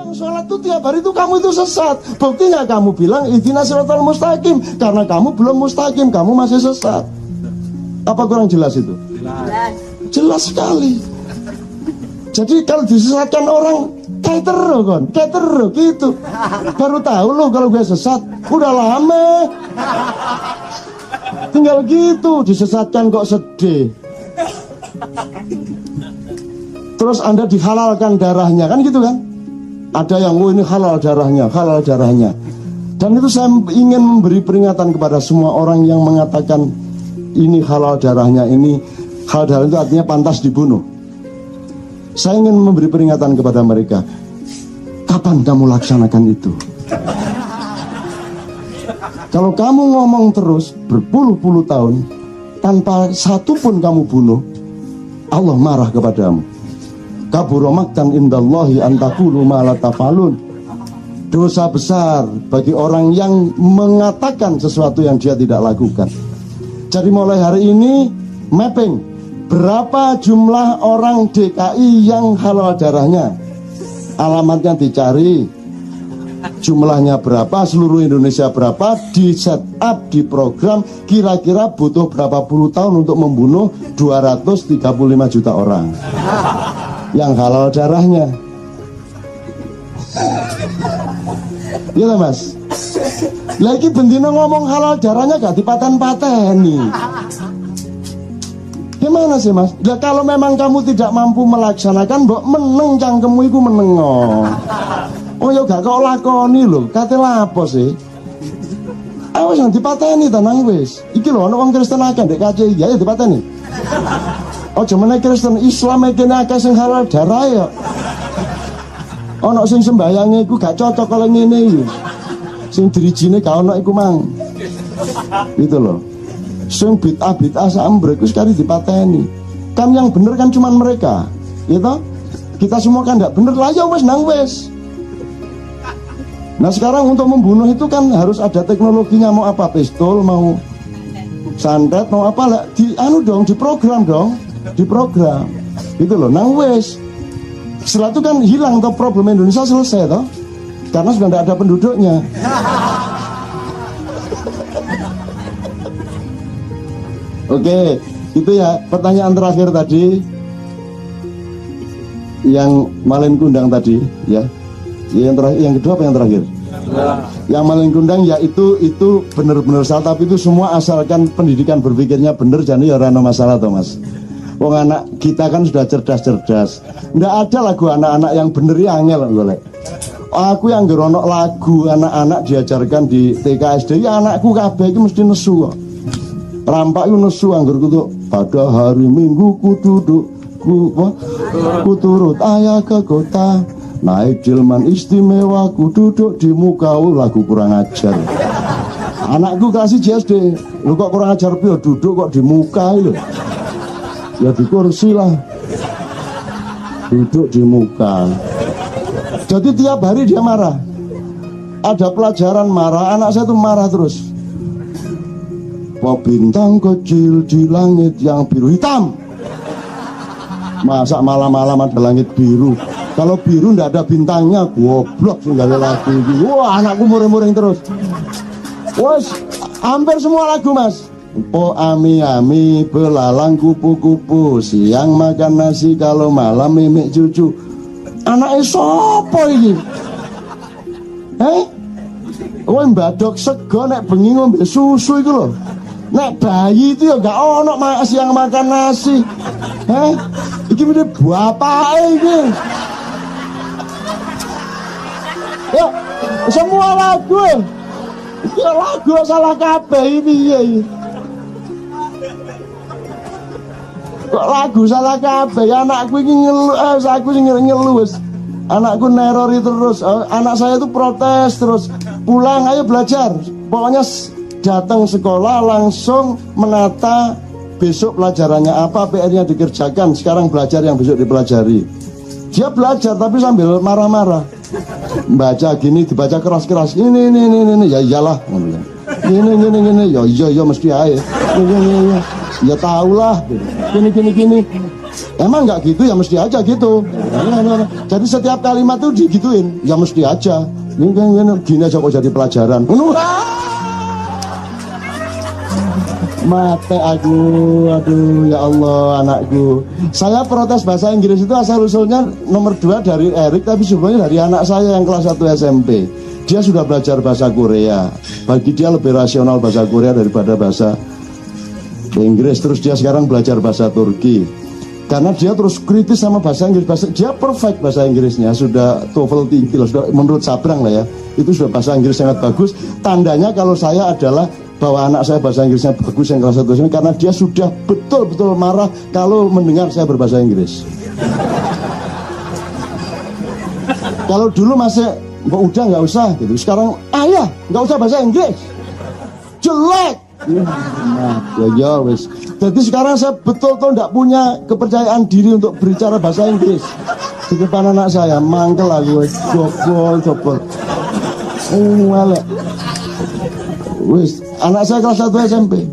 yang sholat tuh tiap hari tuh kamu itu sesat. Buktinya kamu bilang ihdinas siratal mustaqim, karena kamu belum mustaqim, kamu masih sesat. Apa kurang jelas itu? Jelas. Jelas sekali. Jadi kalau disesatkan orang kayak terus gitu. Baru tahu loh kalau gue sesat, udah lama. Tinggal gitu disesatkan kok sedih. Terus Anda dihalalkan darahnya kan gitu kan? Ada yang ini halal darahnya. Dan itu saya ingin memberi peringatan kepada semua orang yang mengatakan ini halal darahnya, ini halal darah itu artinya pantas dibunuh. Saya ingin memberi peringatan kepada mereka. Kapan kamu laksanakan itu? Kalau kamu ngomong terus berpuluh-puluh tahun tanpa satu pun kamu bunuh, Allah marah kepadamu. Kabura maqtan indallahi an taqulu ma la taf'alun. Dosa besar bagi orang yang mengatakan sesuatu yang dia tidak lakukan. Jadi mulai hari ini mapping berapa jumlah orang DKI yang halal darahnya, alamatnya dicari, jumlahnya berapa, seluruh Indonesia berapa, di set up, di program, kira-kira butuh berapa puluh tahun untuk membunuh 235 juta orang yang halal darahnya. Iya Mas. Lagi bendino ngomong halal darahnya gak dipaten-pateni. Gimana sih Mas? Ya, kalau memang kamu tidak mampu melaksanakan, mbok meneng cangkemmu iku menengo. Oh ya gak kau lakoni lho, kate lapo sih? Awas yang dipateni tenang wis. Iki lho ana wong Kristen akeh ndek KCI ya dipateni. Ojo meneh Kristen Islam kene akeh sing halal darah ya. Ana sing sembayange iku gak cocok kalau ngene iki. Sing dirijine gak ono iku mang. Gitu loh. Sing bid'ah sambrek wis kari dipateni. Kan yang bener kan cuman mereka. Gitu? Kita semua kan gak bener lah ya wis nang wis. Nah sekarang untuk membunuh itu kan harus ada teknologinya, mau apa, pistol, mau santet, mau apa lah, diprogram dong, diprogram, gitu loh, nang wes. Setelah itu kan hilang toh problem Indonesia, selesai toh, karena sudah tidak ada penduduknya. Oke, itu ya pertanyaan terakhir tadi, yang Malin Kundang tadi, ya. Yang kedua apa yang terakhir? Yang Malin Kundang ya itu benar-benar salah, tapi itu semua asalkan pendidikan berpikirnya benar, jadi ya ora masalah toh Mas. Wong anak kita kan sudah cerdas-cerdas. Nggak ada lagu anak-anak yang bener ya angel golek. Aku yang geronok lagu anak-anak diajarkan di TK SD ya anakku kabeh iki mesti nesu kok. Rampak itu nesu anggur kudu pada hari Minggu ku duduk ku turut ayah ke kota. Naik delman istimewa ku duduk di muka lagu kurang ajar. Anakku kasih JSD, lu kok kurang ajar pio duduk kok di muka itu. Ya di kursi lah. Duduk di muka. Jadi tiap hari dia marah. Ada pelajaran marah, anak saya tuh marah terus. Wah bintang kecil di langit yang biru hitam. Masa malam-malam ada langit biru. Kalau biru ndak ada bintangnya, goblok sih nggak ada lagu. Wah anakku mureng-mureng terus. Wes hampir semua lagu Mas. Po ami-ami belalang kupu-kupu, siang makan nasi kalau malam mimik cucu. Anaknya sopo ini? Wah mbadok sego nek bengi ngombe susu itu loh. Nek bayi itu ya gak ono siang makan nasi. Iki mene bapake iki. Ya, semua lagu. Ya lagu salah kabeh piye iki. Kok lagu salah kabeh, anakku iki ngeluh, aku sing ngeluh wis. Anakku nerori terus, anak saya itu protes terus. Pulang ayo belajar. Pokoknya datang sekolah langsung menata besok pelajarannya apa, PR-nya dikerjakan, sekarang belajar yang besok dipelajari. Dia belajar tapi sambil marah-marah. Baca gini dibaca keras-keras. Ini ya iyalah. Ini ya iya mesti aja. Ini ya tahulah. Gini. Emang nggak gitu ya mesti aja gitu. Jadi setiap kalimat tuh digituin, ya mesti aja. Gini aja kok jadi pelajaran. Mate aku, aduh ya Allah anakku. Saya protes bahasa Inggris itu asal usulnya nomor 2 dari Erik, tapi sebenarnya dari anak saya yang kelas 1 SMP. Dia sudah belajar bahasa Korea. Bagi dia lebih rasional bahasa Korea daripada bahasa Inggris. Terus dia sekarang belajar bahasa Turki. Karena dia terus kritis sama bahasa Inggris. Dia perfect bahasa Inggrisnya. Sudah TOEFL tinggi loh, sudah, menurut Sabrang lah ya. Itu sudah bahasa Inggris sangat bagus. Tandanya kalau saya adalah bahwa anak saya bahasa Inggrisnya bagus yang kelas 1 SMP, karena dia sudah betul-betul marah kalau mendengar saya berbahasa Inggris. Kalau dulu masih udah nggak usah gitu, sekarang ayah nggak usah bahasa Inggris, jelek. Ya wes. Jadi sekarang saya betul-betul nggak punya kepercayaan diri untuk berbicara bahasa Inggris di depan anak saya. Mangkel aku, jobol. Welek. Wes, anak saya kelas 1 SMP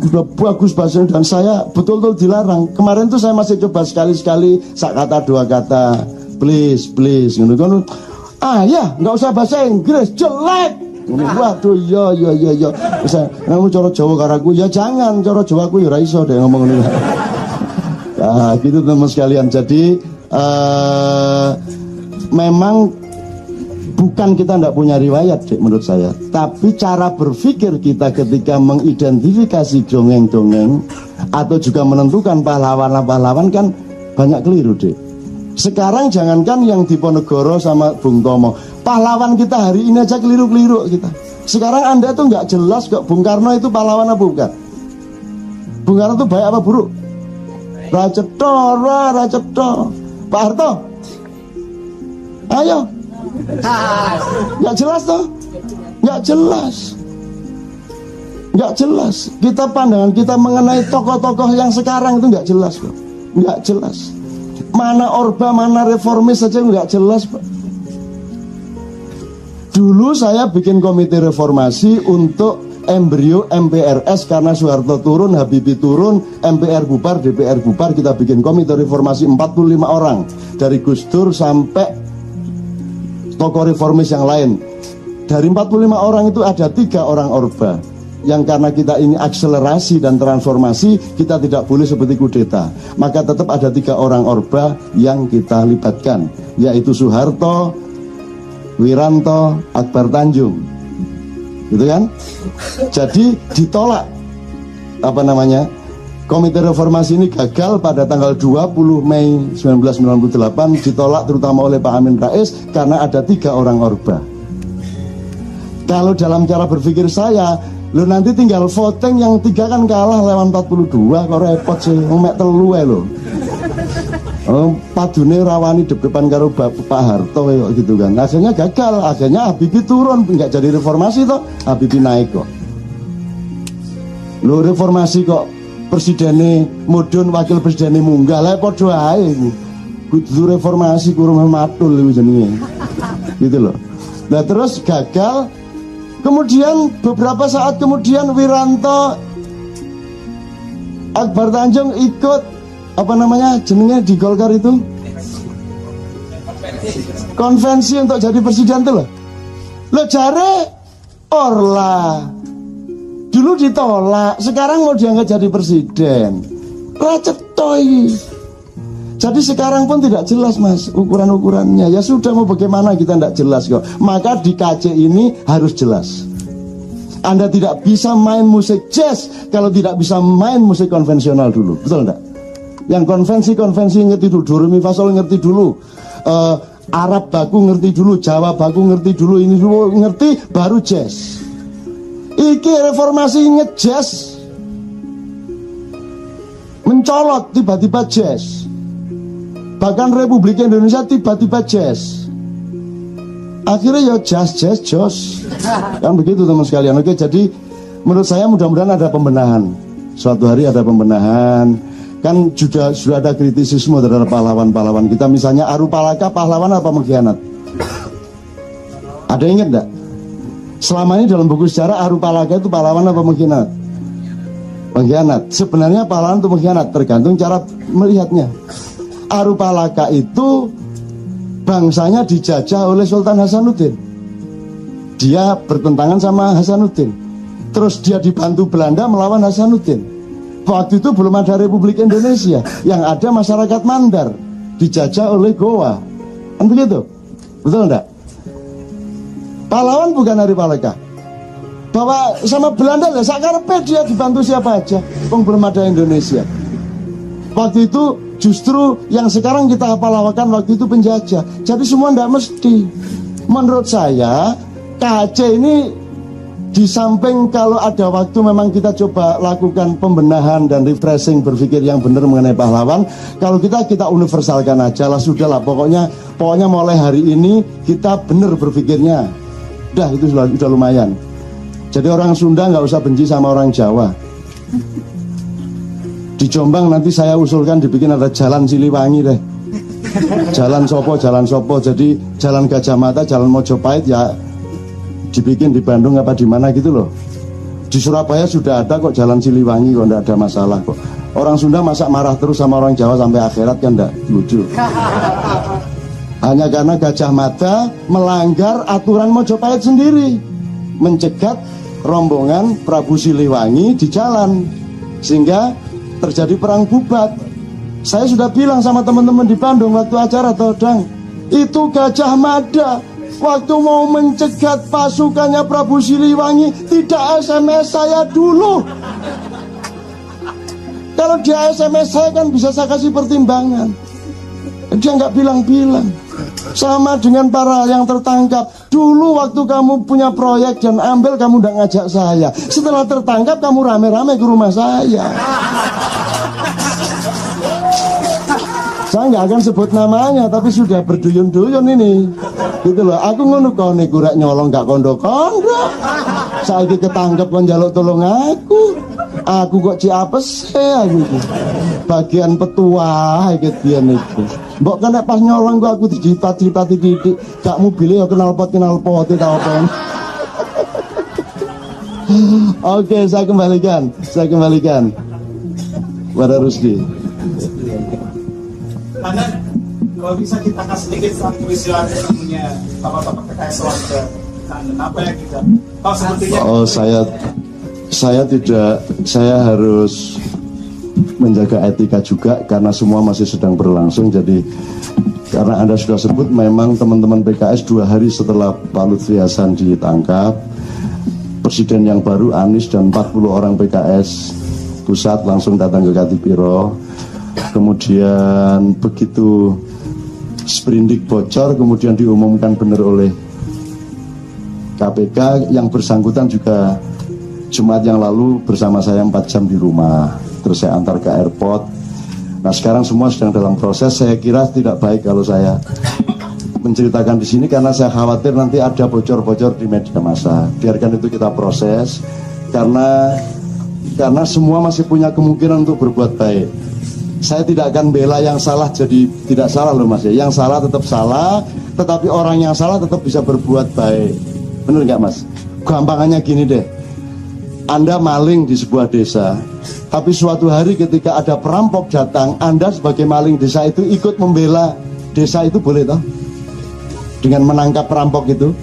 udah bagus bahasanya, dan saya betul-betul dilarang. Kemarin tuh saya masih coba sekali-sekali sak kata 2 kata, please gitu kan. Ya nggak usah bahasa Inggris, jelek. Waduh, yo. Bisa kamu coro Jawa karaku, ya jangan coro Jawa aku ya ra iso deh ngomong ini. Nah, gitu teman sekalian. Jadi memang bukan kita tidak punya riwayat, Dek, menurut saya, tapi cara berpikir kita ketika mengidentifikasi dongeng-dongeng atau juga menentukan pahlawan-pahlawan kan banyak keliru, Dek. Sekarang jangankan yang Diponegoro sama Bung Tomo, pahlawan kita hari ini aja keliru-keliru kita. Sekarang Anda tuh nggak jelas kok Bung Karno itu pahlawan apa bukan. Bung Karno itu baik apa buruk? Racetto. Pak Harto, ayo. Nggak jelas toh? Nggak jelas. Kita pandangan kita mengenai tokoh-tokoh yang sekarang itu nggak jelas kok. Nggak jelas. Mana Orba, mana reformis saja nggak jelas, Pak. Dulu saya bikin komite reformasi untuk embrio MPRS karena Soeharto turun, Habibie turun, MPR bubar, DPR bubar. Kita bikin komite reformasi 45 orang dari Gus Dur sampai tokoh reformis yang lain. Dari 45 orang itu ada 3 orang Orba, yang karena kita ini akselerasi dan transformasi, kita tidak boleh seperti kudeta. Maka tetap ada 3 orang Orba yang kita libatkan, yaitu Soeharto, Wiranto, Akbar Tanjung, gitu kan? Jadi ditolak komite reformasi ini gagal pada tanggal 20 Mei 1998, ditolak terutama oleh Pak Amin Rais karena ada 3 orang Orba. Kalau dalam cara berpikir saya, lo nanti tinggal voting yang 3 kan kalah lewat 42, kok repot sih, mek telu lo. Padune rawani depan karo Pak Harto gitu kan. Akhirnya gagal, akhirnya Habibie turun, nggak jadi reformasi toh, Habibie naik kok. Lo reformasi kok presidennya mudun, wakil presidennya munggah, lah podo ae. Kudu reformasi kurang matul jenenge. Gitu loh. Nah terus gagal. Kemudian beberapa saat kemudian Wiranto, Akbar Tanjung ikut jenenge di Golkar itu konvensi untuk jadi presiden tuh loh. Lo jare Orla dulu ditolak, sekarang mau diangkat jadi presiden. Racetoy. Jadi sekarang pun tidak jelas, Mas, ukuran-ukurannya. Ya sudah, mau bagaimana kita tidak jelas kok. Maka di KC ini harus jelas. Anda tidak bisa main musik jazz kalau tidak bisa main musik konvensional dulu. Betul enggak? Yang konvensi ngerti dulu, do re mi fa sol ngerti dulu, Arab baku ngerti dulu, Jawa baku ngerti dulu, ini dulu ngerti, baru jazz. Iki reformasi ngejazz, mencolot tiba-tiba jazz. Bahkan Republik Indonesia tiba-tiba jazz. Akhirnya ya jazz jos. Kan begitu teman sekalian. Oke, jadi menurut saya mudah-mudahan ada pembenahan. Suatu hari ada pembenahan. Kan sudah ada kritisisme terhadap pahlawan-pahlawan kita. Misalnya Arupalaka pahlawan apa mengkhianat? Ada yang ingat enggak? Selama ini dalam buku sejarah Arupalaka itu pahlawan apa mengkhianat? Pengkhianat. Sebenarnya pahlawan itu pengkhianat, tergantung cara melihatnya. Arupalaka itu bangsanya dijajah oleh Sultan Hasanuddin. Dia bertentangan sama Hasanuddin. Terus dia dibantu Belanda melawan Hasanuddin. Waktu itu belum ada Republik Indonesia, yang ada masyarakat Mandar, dijajah oleh Goa. Kan begitu? Betul enggak? Pahlawan bukan Arupalaka. Bahwa sama Belanda lah, sakarpe dia dibantu siapa aja, belum ada Indonesia. Waktu itu justru yang sekarang kita pahlawakan waktu itu penjajah. Jadi semua tidak mesti. Menurut saya KAC ini di samping kalau ada waktu memang kita coba lakukan pembenahan dan refreshing berpikir yang benar mengenai pahlawan. Kalau kita universalkan aja lah, sudah lah, pokoknya mulai hari ini kita benar berpikirnya. Dah itu sudah lumayan. Jadi orang Sunda nggak usah benci sama orang Jawa. Di Jombang nanti saya usulkan dibikin ada jalan Siliwangi deh. Jalan Sopo. Jadi jalan Gajah Mada, jalan Mojopahit ya dibikin di Bandung apa di mana gitu loh. Di Surabaya sudah ada kok jalan Siliwangi kok, nggak ada masalah kok. Orang Sunda masa marah terus sama orang Jawa sampai akhirat kan nggak lucu. Hanya karena Gajah Mada melanggar aturan Mojopahit sendiri, mencegat rombongan Prabu Siliwangi di jalan, sehingga terjadi perang bubat. Saya sudah bilang sama teman-teman di Bandung waktu acara Todang, itu Gajah Mada waktu mau mencegat pasukannya Prabu Siliwangi tidak SMS saya dulu. Kalau dia SMS saya kan bisa saya kasih pertimbangan. Dia nggak bilang-bilang. Sama dengan para yang tertangkap. Dulu waktu kamu punya proyek dan ambil, kamu udah ngajak saya. Setelah tertangkap kamu rame-rame ke rumah saya. Saya nggak akan sebut namanya, tapi sudah berduyun-duyun ini. Gitu loh. Aku ngono kok niku rek nyolong gak kondo-kondo. Saiki ketangkep kon njaluk tolong aku. Aku kok ciapes aku iki. Bagian petua iki biyen iki. Mbok kan pas nyolong kok aku dijipat-jipat titik. Gak mobilnya ya kenal pot ta apa. Oke, saya kembalikan pada Rusdi. Karena kalau bisa kita kasih sedikit satu istilah punya bapak-bapak PKS warga, apa yang kita sepertinya. Oh, saya tidak, saya harus menjaga etika juga karena semua masih sedang berlangsung. Jadi karena Anda sudah sebut, memang teman-teman PKS 2 hari setelah Pak Lutfi Hasan ditangkap, Presiden yang baru Anies dan 40 orang PKS pusat langsung datang ke Katipiro. Kemudian begitu sprindik bocor, kemudian diumumkan benar oleh KPK. Yang bersangkutan juga Jumat yang lalu bersama saya 4 jam di rumah, terus saya antar ke airport. Nah sekarang semua sedang dalam proses. Saya kira tidak baik kalau saya menceritakan di sini karena saya khawatir nanti ada bocor-bocor di media massa. Biarkan itu kita proses, karena semua masih punya kemungkinan untuk berbuat baik. Saya tidak akan bela yang salah jadi tidak salah loh Mas ya. Yang salah tetap salah, tetapi orang yang salah tetap bisa berbuat baik. Bener nggak Mas? Gampangannya gini deh. Anda maling di sebuah desa, tapi suatu hari ketika ada perampok datang, Anda sebagai maling desa itu ikut membela desa itu, boleh toh? Dengan menangkap perampok itu.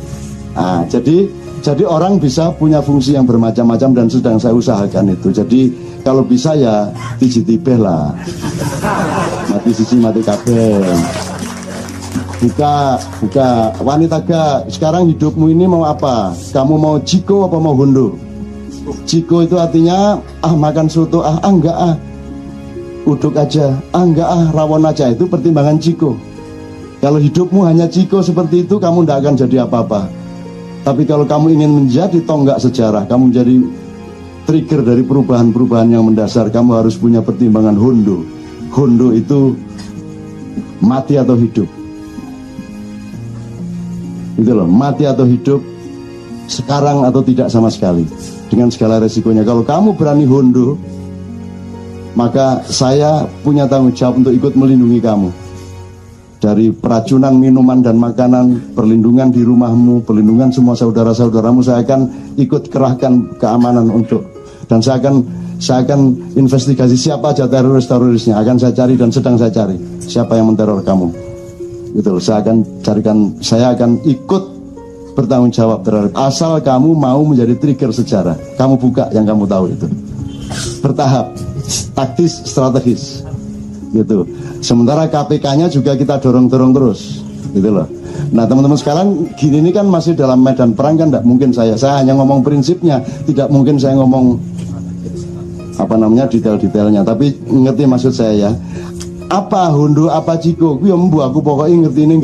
Nah, jadi orang bisa punya fungsi yang bermacam-macam dan sedang saya usahakan itu. Jadi kalau bisa ya tibeh lah, mati sisi mati kabeh. Buka wanita gak, sekarang hidupmu ini mau apa? Kamu mau jiko apa mau hundo? Jiko itu artinya makan soto, enggak uduk aja, enggak rawon aja. Itu pertimbangan jiko. Kalau hidupmu hanya jiko seperti itu, kamu tidak akan jadi apa-apa. Tapi kalau kamu ingin menjadi tonggak sejarah, kamu menjadi trigger dari perubahan-perubahan yang mendasar, kamu harus punya pertimbangan hondo. Hondo itu mati atau hidup. Itu loh, mati atau hidup, sekarang atau tidak sama sekali, dengan segala resikonya. Kalau kamu berani hondo, maka saya punya tanggung jawab untuk ikut melindungi kamu dari peracunan minuman dan makanan, perlindungan di rumahmu, perlindungan semua saudara-saudaramu. Saya akan ikut kerahkan keamanan untuk, dan saya akan Saya akan investigasi siapa aja terorisnya, akan saya cari dan sedang saya cari siapa yang menteror kamu. Gitu, saya akan ikut bertanggung jawab terhadap, asal kamu mau menjadi trigger sejarah. Kamu buka yang kamu tahu itu. Bertahap, taktis, strategis. Gitu. Sementara KPK-nya juga kita dorong-dorong terus. Gitu loh. Nah, teman-teman sekarang gini, ini kan masih dalam medan perang kan, tidak mungkin saya hanya ngomong prinsipnya, tidak mungkin saya ngomong detail-detailnya, tapi ngerti maksud saya ya. Apa Hondo, apa Ciko, aku pokoknya ngerti ini enggak.